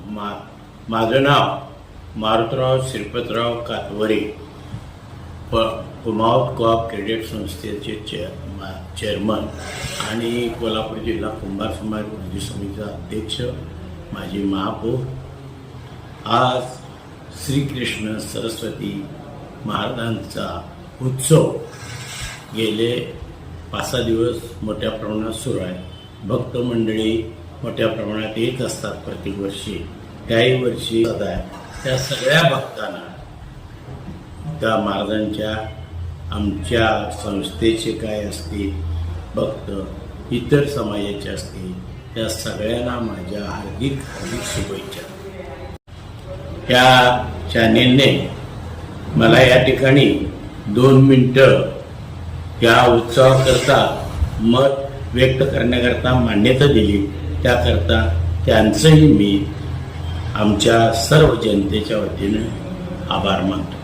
माझं नाव Marutrao Shripatrao कातवरे, कुमाऊत co-op credit संस्थेचे chairman आणि कोल्हापूर जिल्हा कुंभार समाज कृती समितीचा अध्यक्ष, माजी महापौर. आज श्रीकृष्ण सरस्वती महाराजांचा उत्सव गेले 5-6 दिवस मोठ्या प्रमाणात सुरू आहे. भक्त मंडळी मोठ्या प्रमाणात येत असतात प्रत्येक वर्षी. त्याही वर्षी त्या सगळ्या भक्तांना त्या महाराजांच्या, आमच्या संस्थेचे काय असतील भक्त, इतर समाजाचे असतील, त्या सगळ्यांना माझ्या हार्दिक शुभेच्छा. त्या चॅनेलने मला या ठिकाणी 2 मिनिटं या उत्सवाकरता मत व्यक्त करण्याकरता मान्यता दिली. त्याकरता त्यांचंही मी आमच्या सर्व जनतेच्या वतीनं आभार मानतो.